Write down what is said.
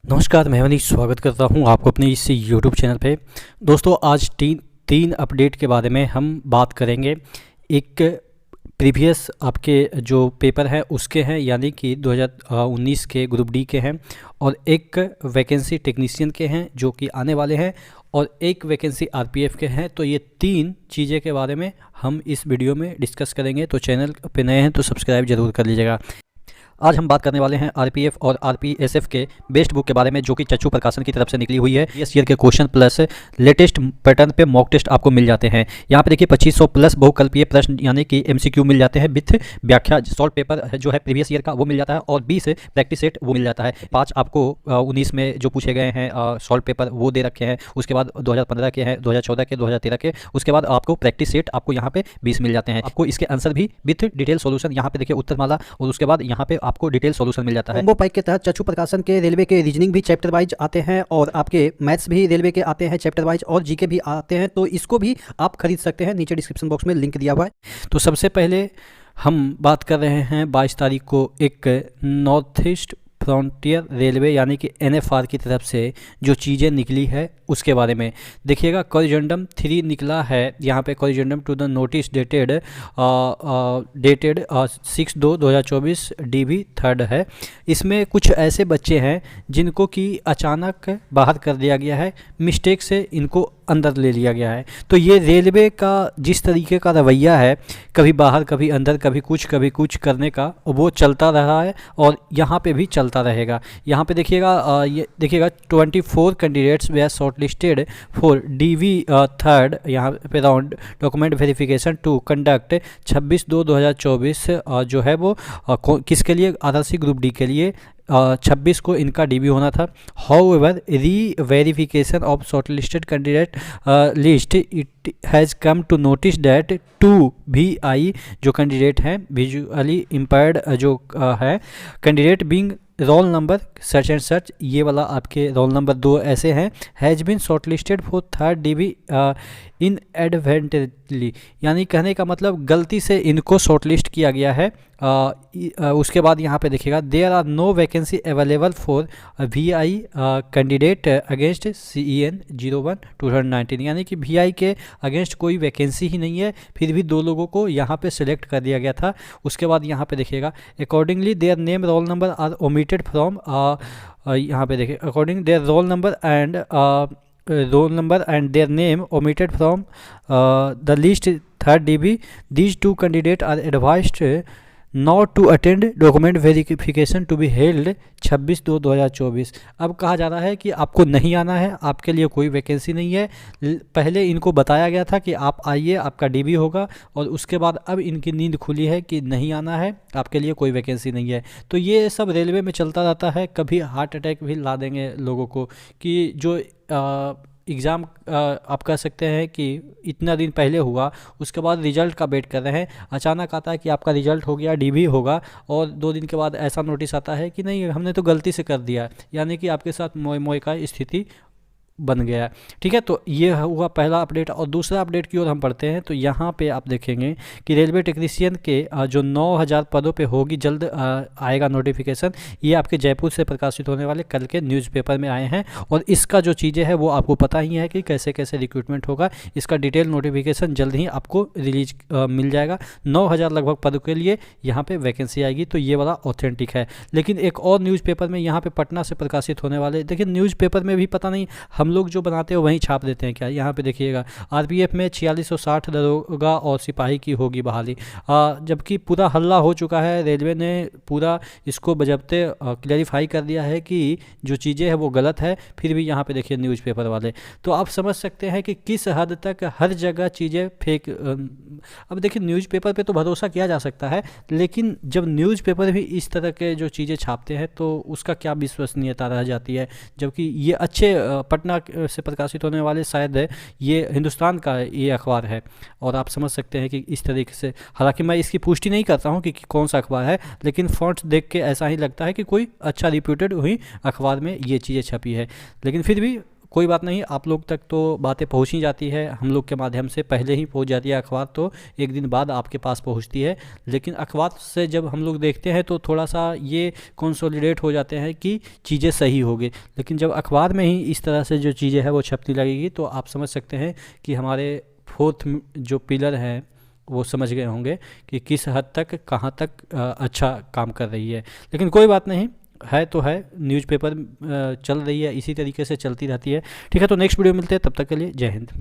नमस्कार, मैं मनीष स्वागत करता हूं आपको अपने इस यूट्यूब चैनल पे। दोस्तों, आज तीन अपडेट के बारे में हम बात करेंगे। एक प्रीवियस आपके जो पेपर हैं उसके हैं, यानी कि 2019 के ग्रुप डी के हैं, और एक वैकेंसी टेक्नीशियन के हैं जो कि आने वाले हैं, और एक वैकेंसी आरपीएफ के हैं। तो ये तीन चीज़ें के बारे में हम इस वीडियो में डिस्कस करेंगे। तो चैनल पे नए हैं तो सब्सक्राइब जरूर कर लीजिएगा। आज हम बात करने वाले हैं आरपीएफ और आरपीएसएफ के बेस्ट बुक के बारे में, जो कि चच्चू प्रकाशन की तरफ से निकली हुई है। इस ईयर के क्वेश्चन प्लस लेटेस्ट पैटर्न पे मॉक टेस्ट आपको मिल जाते हैं। यहाँ पे देखिए 2500 प्लस बहुकल्पीय प्रश्न यानी कि एमसीक्यू मिल जाते हैं विथ व्याख्या। सॉल्व पेपर जो है प्रीवियस ईयर का वो मिल जाता है, और 20 प्रैक्टिस सेट वो मिल जाता है। 5 आपको 19 में जो पूछे गए हैं सॉल्व पेपर वो दे रखे हैं। उसके बाद 2015 के हैं, 2014 के, 2013 के। उसके बाद आपको प्रैक्टिस सेट आपको यहाँ पे 20 मिल जाते हैं। आपको इसके आंसर भी विथ डिटेल सोल्यूशन यहाँ पे देखिए उत्तरमाला, और उसके बाद यहाँ पे आपको डिटेल सोल्यूशन मिल जाता है। कॉम्बो पैक के तहत चच्चू प्रकाशन के रेलवे के रीजनिंग भी चैप्टर वाइज आते हैं, और आपके मैथ्स भी रेलवे के आते हैं चैप्टर वाइज, और जीके भी आते हैं। तो इसको भी आप खरीद सकते हैं, नीचे डिस्क्रिप्शन बॉक्स में लिंक दिया हुआ है। तो सबसे पहले हम बात कर रहे हैं 22 तारीख को एक नॉर्थ ईस्ट फ्रंटियर रेलवे यानी कि एनएफआर की तरफ से जो चीज़ें निकली है उसके बारे में देखिएगा। कॉरिजेंडम 3 निकला है यहाँ पे। Corrigendum to the notice dated 6/2/2024 DB 3rd है। इसमें कुछ ऐसे बच्चे हैं जिनको कि अचानक बाहर कर दिया गया है, मिस्टेक से इनको अंदर ले लिया गया है। तो ये रेलवे का जिस तरीके का रवैया है, कभी बाहर कभी अंदर, कभी कुछ करने का, वो चलता रहा है और यहाँ पे भी चलता रहेगा। यहाँ पे देखिएगा, ये देखिएगा 24 candidates were shortlisted for DB 3rd यहाँ पे round document verification to conduct 26/2/2024 जो है वो किसके लिए, आरआरसी ग्रुप डी के लिए 26 को इनका DB होना था। However re verification of shortlisted candidate list it has come to notice that 2 VI जो कैंडिडेट हैं विजुअली इम्पेयर्ड जो है candidate being roll number search and search, ये वाला आपके रोल नंबर 2 ऐसे हैं, has been shortlisted for 3rd DB inadvertently, यानी कहने का मतलब गलती से इनको शॉर्टलिस्ट किया गया है। उसके बाद यहाँ पे देखिएगा there are no vacancy available for VI candidate against CEN 01 2019, यानी कि VI के अगेंस्ट कोई वैकेंसी ही नहीं है, फिर भी 2 लोगों को यहाँ पे सिलेक्ट कर दिया गया था। उसके बाद यहाँ पे देखिएगा accordingly their name roll number are omitted from, यहाँ पे देखिए according their roll number and their name omitted from the list 3rd DB. These 2 candidates are advised not to attend document verification to be held 26/2/2024। अब कहा जा रहा है कि आपको नहीं आना है, आपके लिए कोई वैकेंसी नहीं है। पहले इनको बताया गया था कि आप आइए, आपका DB होगा, और उसके बाद अब इनकी नींद खुली है कि नहीं आना है, आपके लिए कोई वैकेंसी नहीं है। तो ये सब रेलवे में चलता रहता है। कभी हार्ट अटैक भी ला देंगे लोगों को कि जो एग्ज़ाम आप कह सकते हैं कि इतना दिन पहले हुआ, उसके बाद रिज़ल्ट का वेट कर रहे हैं, अचानक आता है कि आपका रिज़ल्ट हो गया, DB होगा, और 2 दिन के बाद ऐसा नोटिस आता है कि नहीं हमने तो गलती से कर दिया, यानी कि आपके साथ मोए मोए का स्थिति बन गया। ठीक है, तो ये हुआ पहला अपडेट। और दूसरा अपडेट की ओर हम पढ़ते हैं। तो यहाँ पे आप देखेंगे कि रेलवे टेक्नीशियन के जो 9000 पदों पे होगी, जल्द आएगा नोटिफिकेशन। ये आपके जयपुर से प्रकाशित होने वाले कल के न्यूज़पेपर में आए हैं, और इसका जो चीज़ें हैं वो आपको पता ही है कि कैसे कैसे रिक्रूटमेंट होगा। इसका डिटेल नोटिफिकेशन जल्द ही आपको रिलीज मिल जाएगा। 9000 लगभग पदों के लिए यहाँ पर वैकेंसी आएगी, तो ये वाला ऑथेंटिक है। लेकिन एक और न्यूज़पेपर में यहाँ पर पटना से प्रकाशित होने वाले, देखिए न्यूज़पेपर में भी पता नहीं हम लोग जो बनाते हैं वहीं छाप देते हैं क्या। यहाँ पे देखिएगा आरपीएफ में 4660 दरोगा और सिपाही की होगी बहाली, जबकि पूरा हल्ला हो चुका है। रेलवे ने पूरा इसको बजबते क्लैरिफाई कर दिया है कि जो चीज़ें हैं वो गलत है, फिर भी यहाँ पे देखिए न्यूज़पेपर वाले। तो आप समझ सकते हैं कि किस हद तक हर जगह चीज़ें फेक। अब देखिए न्यूज़पेपर पे तो भरोसा किया जा सकता है, लेकिन जब न्यूज़पेपर भी इस तरह के जो चीज़ें छापते हैं तो उसका क्या विश्वसनीयता रह जाती है। जबकि ये अच्छे पटना से प्रकाशित होने वाले शायद ये हिंदुस्तान का ये अखबार है, और आप समझ सकते हैं कि इस तरीके से, हालांकि मैं इसकी पुष्टि नहीं करता हूं कि कौन सा अखबार है, लेकिन फॉन्ट देख के ऐसा ही लगता है कि कोई अच्छा रिप्यूटेड हुई अखबार में ये चीज़ें छपी है। लेकिन फिर भी कोई बात नहीं, आप लोग तक तो बातें पहुंच ही जाती है, हम लोग के माध्यम से पहले ही पहुंच जाती है। अखबार तो एक दिन बाद आपके पास पहुंचती है, लेकिन अखबार से जब हम लोग देखते हैं तो थोड़ा सा ये कंसोलिडेट हो जाते हैं कि चीज़ें सही हो गई। लेकिन जब अखबार में ही इस तरह से जो चीज़ें हैं वो छपने लगेगी तो आप समझ सकते हैं कि हमारे फोर्थ जो पिलर हैं वो समझ गए होंगे कि किस हद तक कहाँ तक अच्छा काम कर रही है। लेकिन कोई बात नहीं, है तो है, न्यूज़पेपर चल रही है, इसी तरीके से चलती रहती है। ठीक है, तो नेक्स्ट वीडियो मिलते हैं, तब तक के लिए जय हिंद।